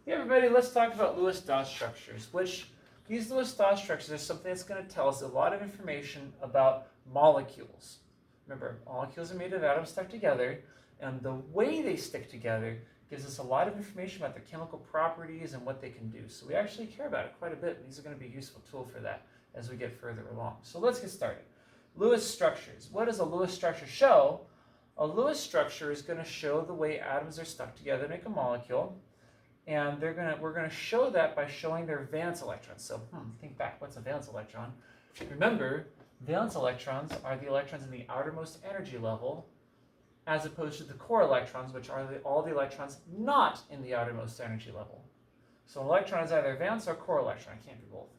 Hey everybody, let's talk about Lewis dot structures, which these Lewis dot structures are something that's going to tell us a lot of information about molecules. Remember, molecules are made of atoms stuck together, and the way they stick together gives us a lot of information about their chemical properties and what they can do. So we actually care about it quite a bit, and these are going to be a useful tool for that as we get further along. So let's get started. Lewis structures. What does a Lewis structure show? A Lewis structure is going to show the way atoms are stuck together to make a molecule. And we're going to show that by showing their valence electrons. So think back, what's a valence electron? Remember, valence electrons are the electrons in the outermost energy level, as opposed to the core electrons, which are all the electrons not in the outermost energy level. So an electron is either valence or core electron. It can't be both.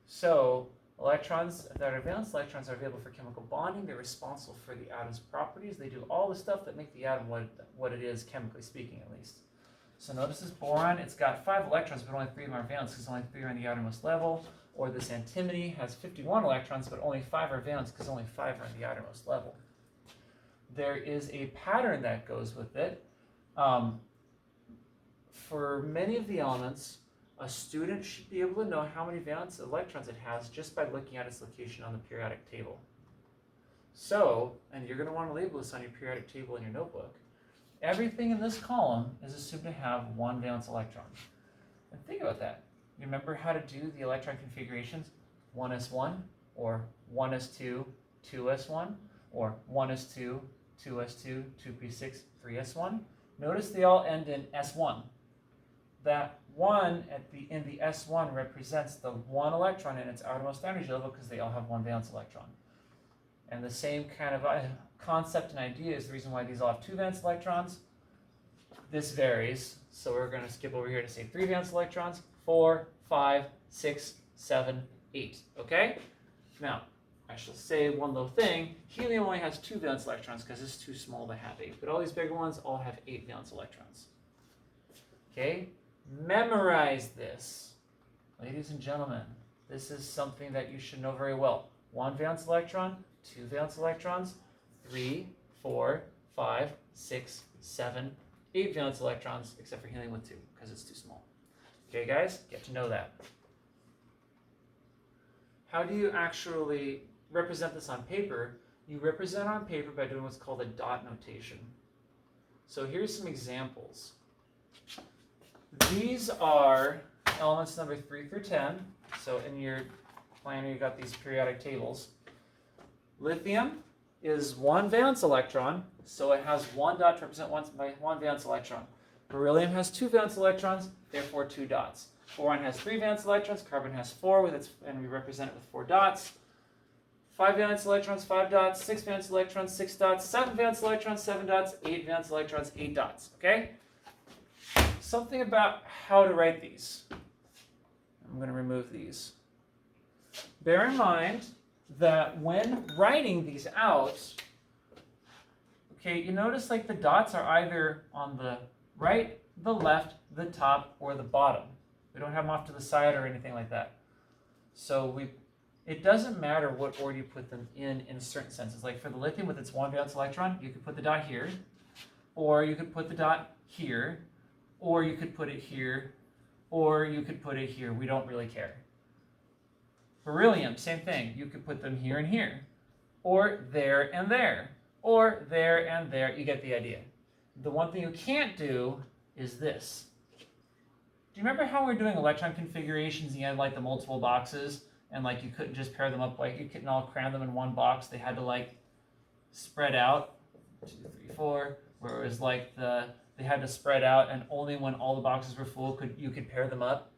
So electrons that are valence electrons are available for chemical bonding. They're responsible for the atom's properties. They do all the stuff that make the atom what it is, chemically speaking at least. So notice this boron, it's got 5 electrons, but only 3 of them are valence because only 3 are in the outermost level. Or this antimony has 51 electrons, but only 5 are valence because only 5 are in the outermost level. There is a pattern that goes with it. For many of the elements, a student should be able to know how many valence electrons it has just by looking at its location on the periodic table. So, and you're going to want to label this on your periodic table in your notebook, everything in this column is assumed to have 1 valence electron. And think about that. You remember how to do the electron configurations? 1s1, or 1s2, 2s1, or 1s2, 2s2, 2p6, 3s1. Notice they all end in s1. That 1 in the s1 represents the 1 electron in its outermost energy level because they all have 1 valence electron. And the same kind of concept and idea is the reason why these all have 2 valence electrons. This varies, so we're going to skip over here to say 3 valence electrons, 4, 5, 6, 7, 8. Okay? Now, I shall say one little thing. Helium only has 2 valence electrons because it's too small to have 8. But all these bigger ones all have 8 valence electrons. Okay? Memorize this. Ladies and gentlemen, this is something that you should know very well. 1 valence electron, 2 valence electrons, 3, 4, 5, 6, 7, 8 valence electrons, except for helium with 2, because it's too small. Okay, guys? Get to know that. How do you actually represent this on paper? You represent on paper by doing what's called a dot notation. So here's some examples. These are elements number 3 through 10. So in your planner, you got these periodic tables. Lithium is 1 valence electron, so it has 1 dot to represent 1 valence electron. Beryllium has 2 valence electrons, therefore 2 dots. Boron has 3 valence electrons, carbon has 4, and we represent it with 4 dots. 5 valence electrons, 5 dots, 6 valence electrons, 6 dots, 7 valence electrons, 7 dots, 8 valence electrons, 8 dots. Okay? Something about how to write these. I'm going to remove these. Bear in mind that when writing these out, okay, you notice like the dots are either on the right, the left, the top, or the bottom. We don't have them off to the side or anything like that. So it doesn't matter what order you put them in certain senses. Like for the lithium with its 1 valence electron, you could put the dot here, or you could put the dot here, or you could put it here, or you could put it here. We don't really care. Beryllium, same thing. You could put them here and here, or there and there, or there and there. You get the idea. The one thing you can't do is this. Do you remember how we were doing electron configurations and you had like the multiple boxes and like you couldn't just pair them up, like you couldn't all cram them in one box. They had to like spread out, 2, 3, 4, where it was like they had to spread out and only when all the boxes were full you could pair them up.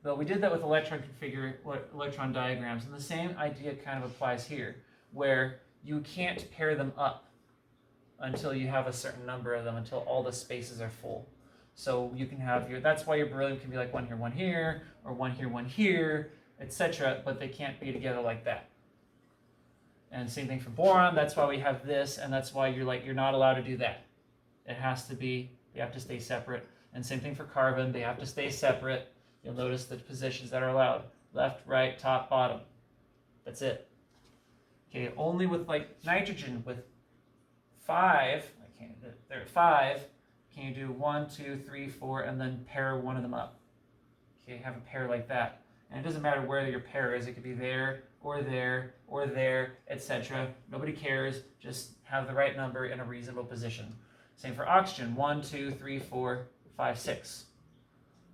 Well, we did that with electron diagrams, and the same idea kind of applies here, where you can't pair them up until you have a certain number of them, until all the spaces are full. So you can have that's why your beryllium can be like 1 here, or 1 here, etc., but they can't be together like that. And same thing for boron, that's why we have this, and that's why you're not allowed to do that. It has to be, they have to stay separate. And same thing for carbon, they have to stay separate. You'll notice the positions that are allowed. Left, right, top, bottom. That's it. Okay, only with like nitrogen with 5, I can't, there are 5, can you do 1, 2, 3, 4, and then pair one of them up? Okay, have a pair like that. And it doesn't matter where your pair is. It could be there, or there, or there, etc. Nobody cares. Just have the right number in a reasonable position. Same for oxygen. 1, 2, 3, 4, 5, 6.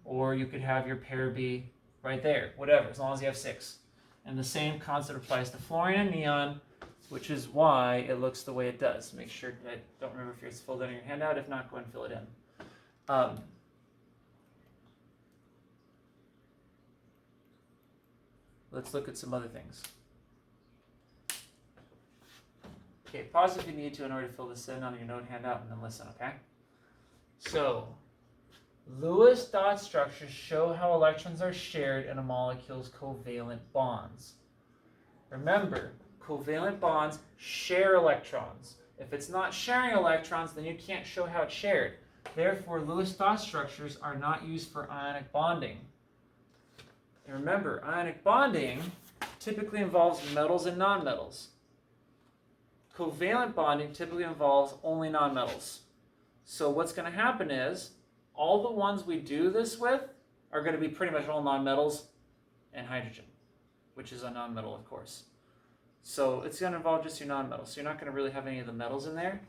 Or you could have your pair be right there. Whatever, as long as you have 6. And the same concept applies to fluorine and neon, which is why it looks the way it does. Make sure, I don't remember if it's filled in your handout. If not, go ahead and fill it in. Let's look at some other things. Okay, pause if you need to in order to fill this in on your note handout, and then listen, okay? So, Lewis dot structures show how electrons are shared in a molecule's covalent bonds. Remember, covalent bonds share electrons. If it's not sharing electrons, then you can't show how it's shared. Therefore, Lewis dot structures are not used for ionic bonding. And remember, ionic bonding typically involves metals and nonmetals. Covalent bonding typically involves only nonmetals. So what's going to happen is, all the ones we do this with are going to be pretty much all nonmetals and hydrogen, which is a nonmetal, of course. So it's going to involve just your nonmetals. So you're not going to really have any of the metals in there.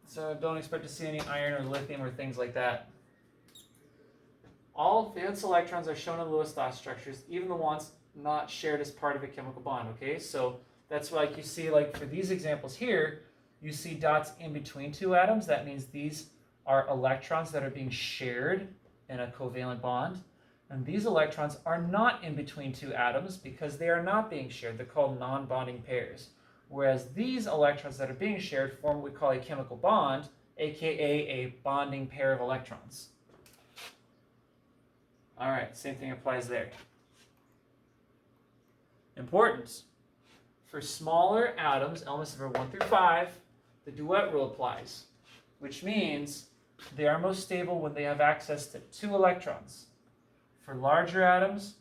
So don't expect to see any iron or lithium or things like that. All valence electrons are shown in Lewis dot structures, even the ones not shared as part of a chemical bond, okay? So that's why you see, like for these examples here, you see dots in between two atoms. That means these are electrons that are being shared in a covalent bond. And these electrons are not in between two atoms because they are not being shared. They're called non-bonding pairs. Whereas these electrons that are being shared form what we call a chemical bond, aka a bonding pair of electrons. All right, same thing applies there. Importance. For smaller atoms, elements number 1 through 5, the Duet Rule applies, which means they are most stable when they have access to 2 electrons. For larger atoms,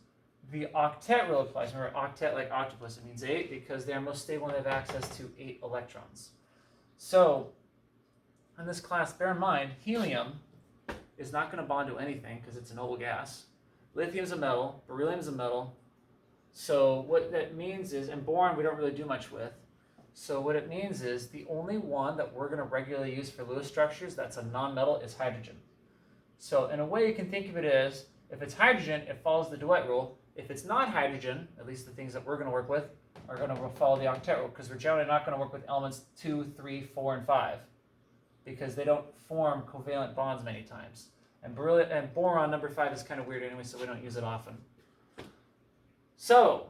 the Octet Rule applies. Remember, octet like octopus, it means 8 because they are most stable when they have access to 8 electrons. So, in this class, bear in mind, helium is not going to bond to anything because it's a noble gas. Lithium is a metal, beryllium is a metal. So what that means is, and boron we don't really do much with. So what it means is the only one that we're going to regularly use for Lewis structures that's a nonmetal is hydrogen. So in a way you can think of it as, if it's hydrogen, it follows the Duet Rule. If it's not hydrogen, at least the things that we're going to work with, are going to follow the Octet Rule because we're generally not going to work with elements 2, 3, 4, and 5 because they don't form covalent bonds many times. And boron number 5 is kind of weird anyway, so we don't use it often. So,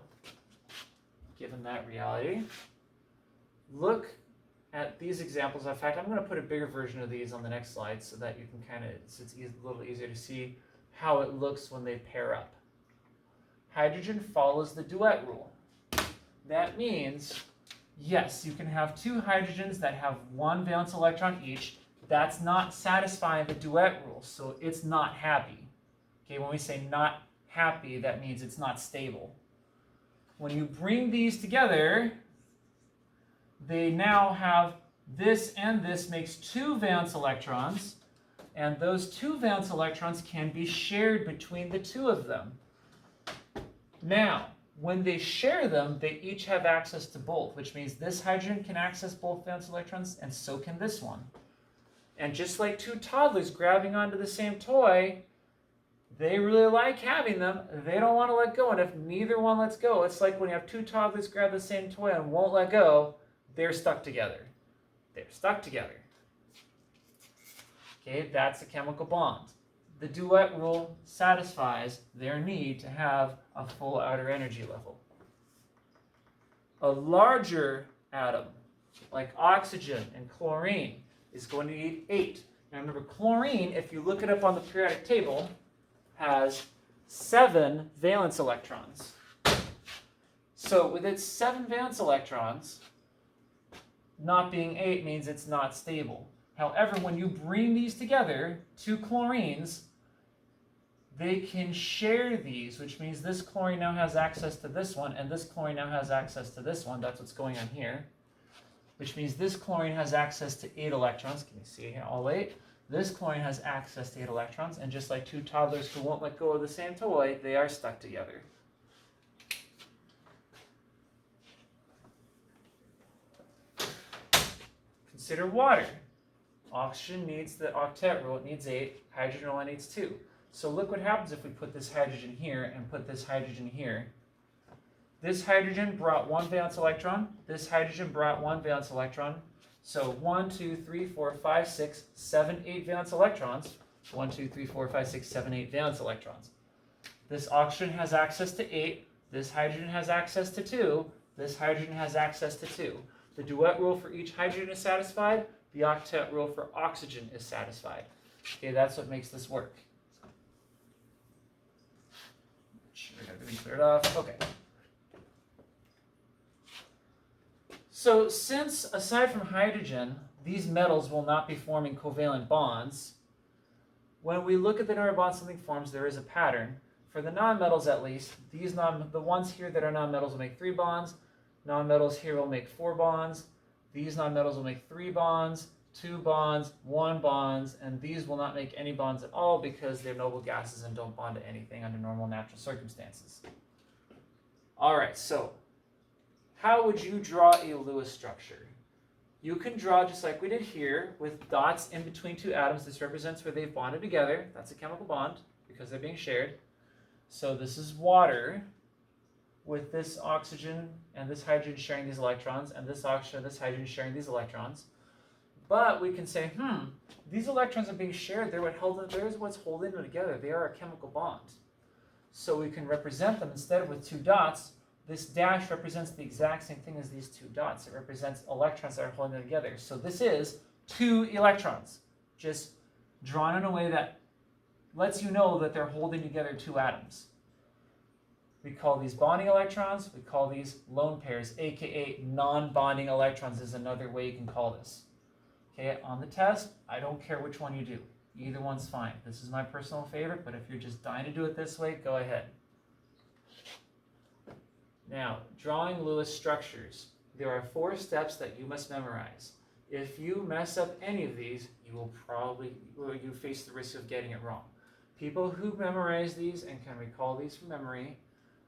given that reality, look at these examples. In fact, I'm going to put a bigger version of these on the next slide so that you can kind of, it's a little easier to see how it looks when they pair up. Hydrogen follows the Duet Rule. That means, yes, you can have 2 hydrogens that have 1 valence electron each. That's not satisfying the Duet Rule, so it's not happy. Okay, when we say not happy, that means it's not stable. When you bring these together, they now have this and this makes 2 valence electrons, and those 2 valence electrons can be shared between the 2 of them. Now, when they share them, they each have access to both, which means this hydrogen can access both valence electrons, and so can this one. And just like 2 toddlers grabbing onto the same toy, they really like having them. They don't want to let go. And if neither one lets go, it's like when you have 2 toddlers grab the same toy and won't let go, they're stuck together. They're stuck together. Okay, that's a chemical bond. The Duet Rule satisfies their need to have a full outer energy level. A larger atom, like oxygen and chlorine, is going to need 8. Now remember, chlorine, if you look it up on the periodic table, has 7 valence electrons. So with its 7 valence electrons, not being 8 means it's not stable. However, when you bring these together, 2 chlorines, they can share these, which means this chlorine now has access to this one, and this chlorine now has access to this one. That's what's going on here. which means this chlorine has access to 8 electrons. Can you see here, all 8? This chlorine has access to 8 electrons, and just like two toddlers who won't let go of the same toy, they are stuck together. Consider water. Oxygen needs the octet rule, it needs 8, hydrogen only needs 2. So look what happens if we put this hydrogen here and put this hydrogen here. This hydrogen brought 1 valence electron, this hydrogen brought 1 valence electron. So 1, 2, 3, 4, 5, 6, 7, 8 valence electrons. 1, 2, 3, 4, 5, 6, 7, 8 valence electrons. This oxygen has access to 8, this hydrogen has access to 2, this hydrogen has access to 2. The duet rule for each hydrogen is satisfied, the octet rule for oxygen is satisfied. Okay, that's what makes this work. I gotta really clear it off. Okay. So since, aside from hydrogen, these metals will not be forming covalent bonds, when we look at the number of bonds something forms, there is a pattern. For the nonmetals at least, the ones here that are nonmetals will make 3 bonds, nonmetals here will make 4 bonds, these nonmetals will make 3 bonds, 2 bonds, 1 bonds, and these will not make any bonds at all because they're noble gases and don't bond to anything under normal natural circumstances. Alright, so how would you draw a Lewis structure? You can draw just like we did here with dots in between 2 atoms. This represents where they've bonded together. That's a chemical bond because they're being shared. So this is water with this oxygen and this hydrogen sharing these electrons, and this oxygen and this hydrogen sharing these electrons. But we can say, these electrons are being shared. There's what's holding them together. They are a chemical bond. So we can represent them instead of with 2 dots. This dash represents the exact same thing as these 2 dots. It represents electrons that are holding them together. So this is 2 electrons, just drawn in a way that lets you know that they're holding together 2 atoms. We call these bonding electrons. We call these lone pairs, aka non-bonding electrons is another way you can call this. Okay, on the test, I don't care which one you do. Either one's fine. This is my personal favorite, but if you're just dying to do it this way, go ahead. Now, drawing Lewis structures. There are 4 steps that you must memorize. If you mess up any of these, you face the risk of getting it wrong. People who memorize these and can recall these from memory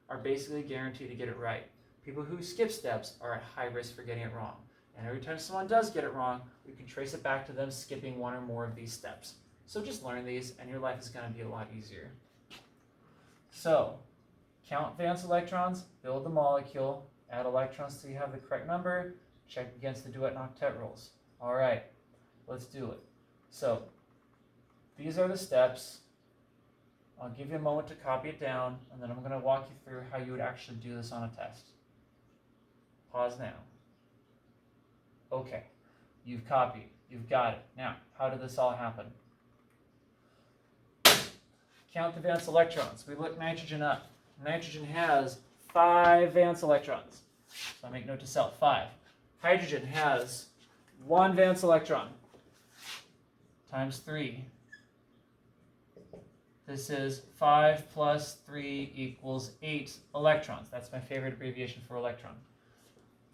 are basically guaranteed to get it right. People who skip steps are at high risk for getting it wrong. And every time someone does get it wrong, we can trace it back to them skipping 1 or more of these steps. So just learn these and your life is going to be a lot easier. So, count valence electrons, build the molecule, add electrons till you have the correct number, check against the duet and octet rules. Alright, let's do it. So, these are the steps. I'll give you a moment to copy it down, and then I'm going to walk you through how you would actually do this on a test. Pause now. Okay, you've copied, you've got it. Now, how did this all happen? Count the valence electrons. We look nitrogen up. Nitrogen has 5 valence electrons. So I make note to self, 5. Hydrogen has 1 valence electron times 3. This is 5 plus 3 equals 8 electrons. That's my favorite abbreviation for electron.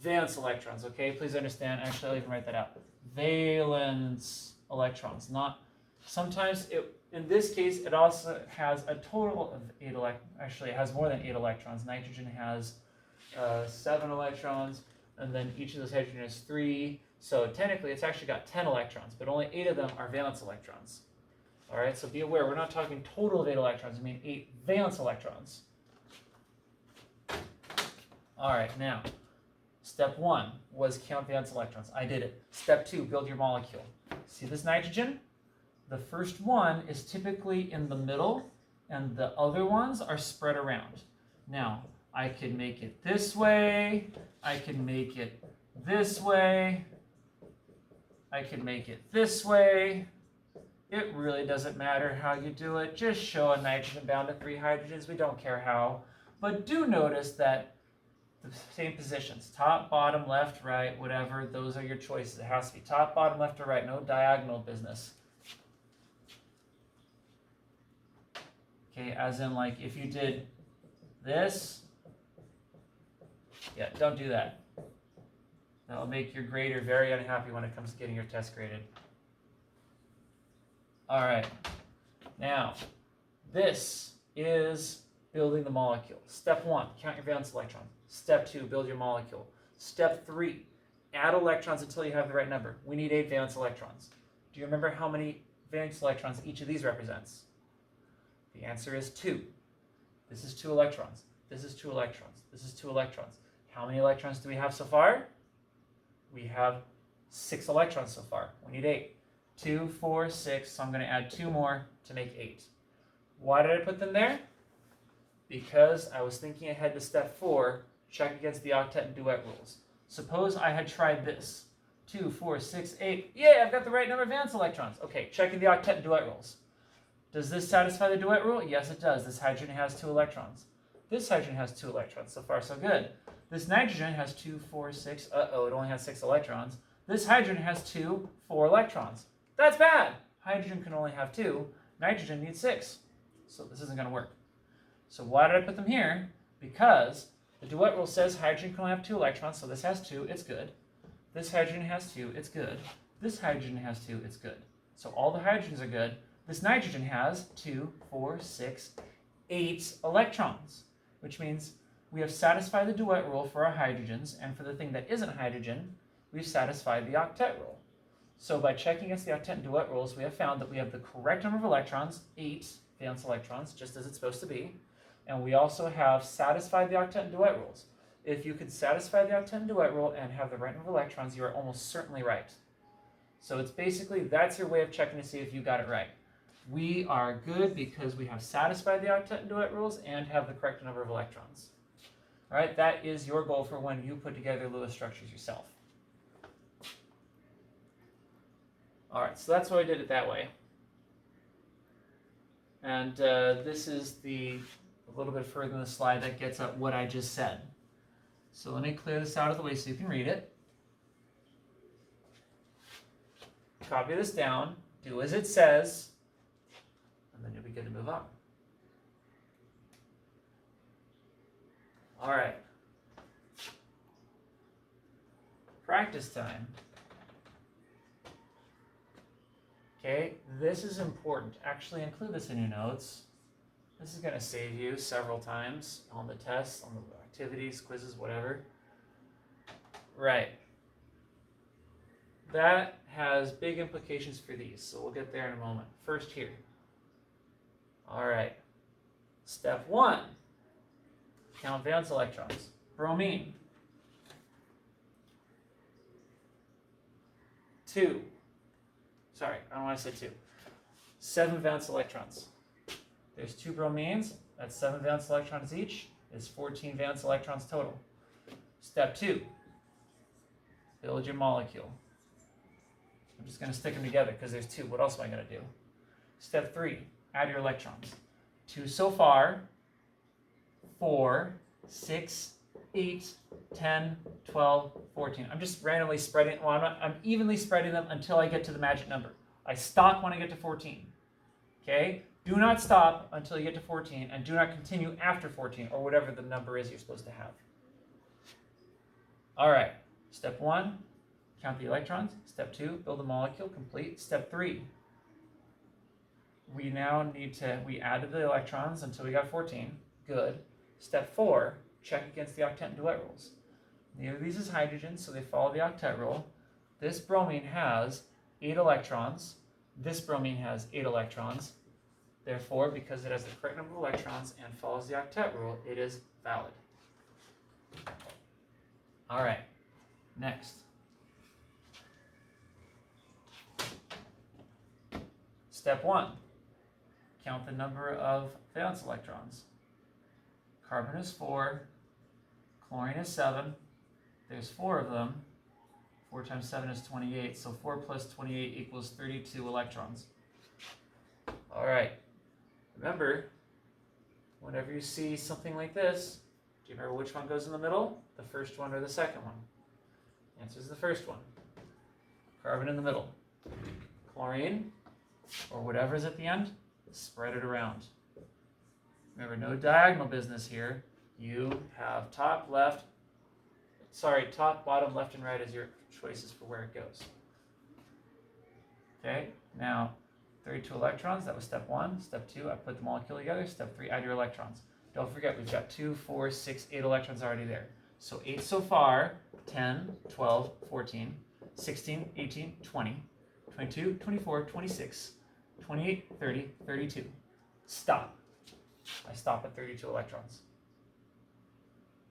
Valence electrons, okay? Please understand. Actually, I'll even write that out. Valence electrons. Sometimes, in this case, it also has a total of 8 electrons. Actually, it has more than 8 electrons. Nitrogen has 7 electrons, and then each of those hydrogen has 3. So technically, it's actually got 10 electrons, but only 8 of them are valence electrons. All right, so be aware, we're not talking total of 8 electrons. I mean 8 valence electrons. All right, now, step 1 was count valence electrons. I did it. Step 2, build your molecule. See this nitrogen? The first one is typically in the middle, and the other ones are spread around. Now, I can make it this way. I can make it this way. I can make it this way. It really doesn't matter how you do it. Just show a nitrogen bound to 3 hydrogens. We don't care how. But do notice that the same positions, top, bottom, left, right, whatever, those are your choices. It has to be top, bottom, left, or right. No diagonal business. Okay, as in like if you did this, yeah, don't do that. That'll make your grader very unhappy when it comes to getting your test graded. All right. Now, this is building the molecule. Step 1, count your valence electrons. Step 2, build your molecule. Step 3, add electrons until you have the right number. We need 8 valence electrons. Do you remember how many valence electrons each of these represents? The answer is 2. This is 2 electrons. This is 2 electrons. This is 2 electrons. How many electrons do we have so far? We have 6 electrons so far. We need 8. 2, 4, 6, so I'm going to add 2 more to make 8. Why did I put them there? Because I was thinking ahead to step 4, check against the octet and duet rules. Suppose I had tried this. 2, 4, 6, 8. Yay, I've got the right number of valence electrons. Okay, checking the octet and duet rules. Does this satisfy the duet rule? Yes, it does. This hydrogen has 2 electrons. This hydrogen has 2 electrons. So far, so good. This nitrogen has 2, 4, 6. Uh-oh, it only has 6 electrons. This hydrogen has 2, 4 electrons. That's bad. Hydrogen can only have 2. Nitrogen needs 6. So this isn't going to work. So why did I put them here? Because the duet rule says hydrogen can only have 2 electrons, so this has 2, it's good. This hydrogen has 2, it's good. This hydrogen has 2, it's good. So all the hydrogens are good. This nitrogen has 2, 4, 6, 8 electrons, which means we have satisfied the duet rule for our hydrogens, and for the thing that isn't hydrogen, we've satisfied the octet rule. So by checking against the octet and duet rules, we have found that we have the correct number of electrons, 8 valence electrons, just as it's supposed to be, and we also have satisfied the octet and duet rules. If you can satisfy the octet and duet rule and have the right number of electrons, you are almost certainly right. So it's basically, that's your way of checking to see if you got it right. We are good because we have satisfied the octet and duet rules and have the correct number of electrons. All right, that is your goal for when you put together Lewis structures yourself. All right, so that's why I did it that way. And this is a little bit further in the slide that gets at what I just said. So let me clear this out of the way so you can read it. Copy this down, do as it says, and then you'll be good to move on. All right. Practice time. Okay, this is important. Actually, include this in your notes. This is going to save you several times on the tests, on the activities, quizzes, whatever. Right. That has big implications for these, so we'll get there in a moment. First here. All right. Step 1. Count valence electrons. Bromine. 2. Sorry, I don't want to say 2. 7 valence electrons. There's 2 bromines. That's 7 valence electrons each. Is 14 valence electrons total. Step 2. Build your molecule. I'm just going to stick them together because there's 2. What else am I going to do? Step 3. Add your electrons. 2 so far. 4, 6, 8, 10, 12, 14. I'm just randomly spreading, I'm evenly spreading them until I get to the magic number. I stop when I get to 14. Okay? Do not stop until you get to 14, and do not continue after 14, or whatever the number is you're supposed to have. All right. Step 1, count the electrons. Step 2, build a molecule, complete. Step 3, we now we added the electrons until we got 14. Good. Step 4, check against the octet and duet rules. Neither of these is hydrogen, so they follow the octet rule. This bromine has 8 electrons. This bromine has 8 electrons. Therefore, because it has the correct number of electrons and follows the octet rule, it is valid. All right, next. Step 1, count the number of valence electrons. Carbon is 4, chlorine is 7, there's 4 of them. 4 times 7 is 28, so 4 plus 28 equals 32 electrons. All right, remember, whenever you see something like this, do you remember which one goes in the middle? The first one or the second one? The answer is the first one. Carbon in the middle. Chlorine, or whatever's at the end, spread it around. Remember, no diagonal business here. You have top, left, sorry, top, bottom, left, and right is your choices for where it goes. Okay, now 32 electrons, that was step 1. Step 2, I put the molecule together. Step 3, add your electrons. Don't forget, we've got 2, 4, 6, 8 electrons already there. So 8 so far, 10, 12, 14, 16, 18, 20, 22, 24, 26, 28, 30, 32. Stop. I stop at 32 electrons.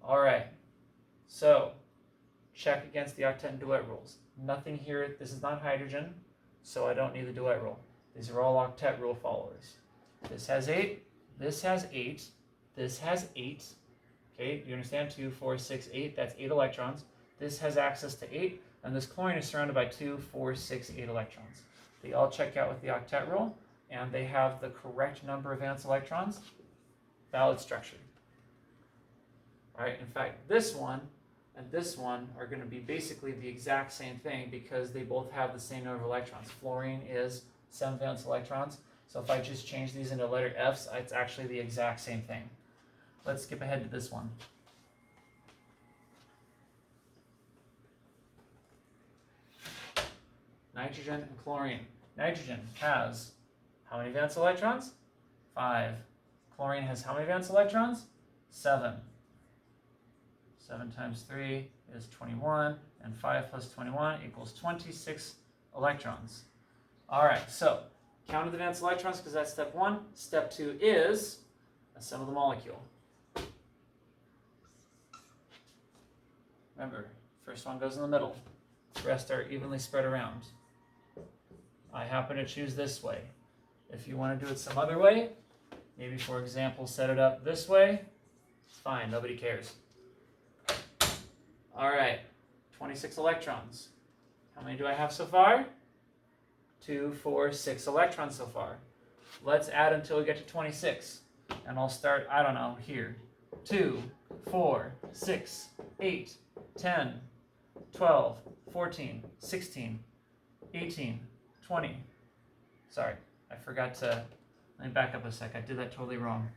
All right, so check against the octet and duet rules. Nothing here, this is not hydrogen, so I don't need the duet rule. These are all octet rule followers. This has 8, this has 8, this has 8. Okay, do you understand? 2, 4, 6, 8, that's 8 electrons. This has access to 8, and this chlorine is surrounded by 2, 4, 6, 8 electrons. They all check out with the octet rule, and they have the correct number of valence electrons, valid structure. All right, in fact, this one and this one are going to be basically the exact same thing because they both have the same number of electrons. Fluorine is 7 valence electrons, so if I just change these into letter F's, it's actually the exact same thing. Let's skip ahead to this one. Nitrogen and chlorine. Nitrogen has how many valence electrons? 5. Chlorine has how many valence electrons? 7. 7 times 3 is 21, and 5 plus 21 equals 26 electrons. All right, so count the valence electrons because that's step 1. Step 2 is a sum of the molecule. Remember, first one goes in the middle. The rest are evenly spread around. I happen to choose this way. If you want to do it some other way, maybe for example, set it up this way, it's fine, nobody cares. All right, 26 electrons. How many do I have so far? 2, 4, 6 electrons so far. Let's add until we get to 26. And I'll start, I don't know, here. 2, 4, 6, 8, 10, 12, 14, 16, 18, 20. Sorry, I forgot to, let me back up a sec. I did that totally wrong.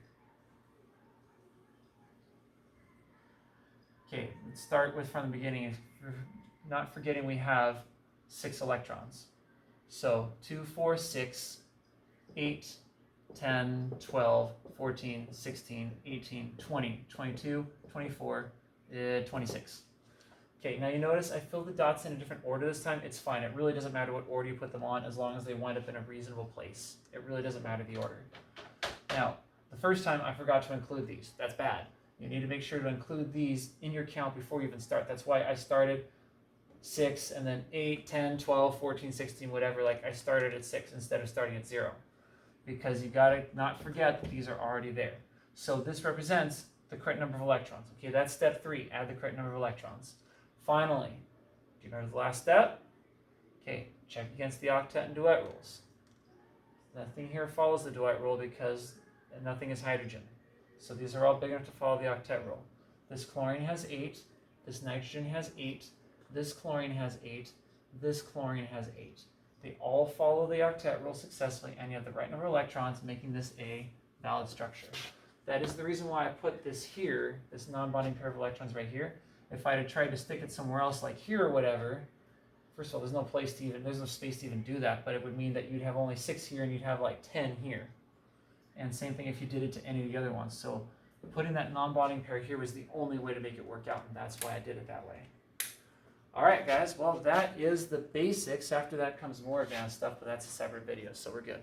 Okay, let's start with from the beginning. Not forgetting we have 6 electrons. So 2, 4, 6, 8, 10, 12, 14, 16, 18, 20, 22, 24, 26. Okay, now you notice I filled the dots in a different order this time. It's fine. It really doesn't matter what order you put them on as long as they wind up in a reasonable place. It really doesn't matter the order. Now, the first time I forgot to include these. That's bad. You need to make sure to include these in your count before you even start. That's why I started 6 and then 8, 10, 12, 14, 16, whatever. Like I started at 6 instead of starting at 0. Because you got to not forget that these are already there. So this represents the correct number of electrons. Okay, that's step 3. Add the correct number of electrons. Finally, do you remember the last step? Okay, check against the octet and duet rules. Nothing here follows the duet rule because nothing is hydrogen. So these are all big enough to follow the octet rule. This chlorine has 8, this nitrogen has 8, this chlorine has 8, this chlorine has 8. They all follow the octet rule successfully, and you have the right number of electrons, making this a valid structure. That is the reason why I put this here, this non-bonding pair of electrons right here. If I had tried to stick it somewhere else, like here or whatever, first of all, there's no space to even do that, but it would mean that you'd have only 6 here and you'd have like 10 here. And same thing if you did it to any of the other ones. So putting that non-bonding pair here was the only way to make it work out, and that's why I did it that way. All right, guys, well, that is the basics. After that comes more advanced stuff, but that's a separate video, so we're good.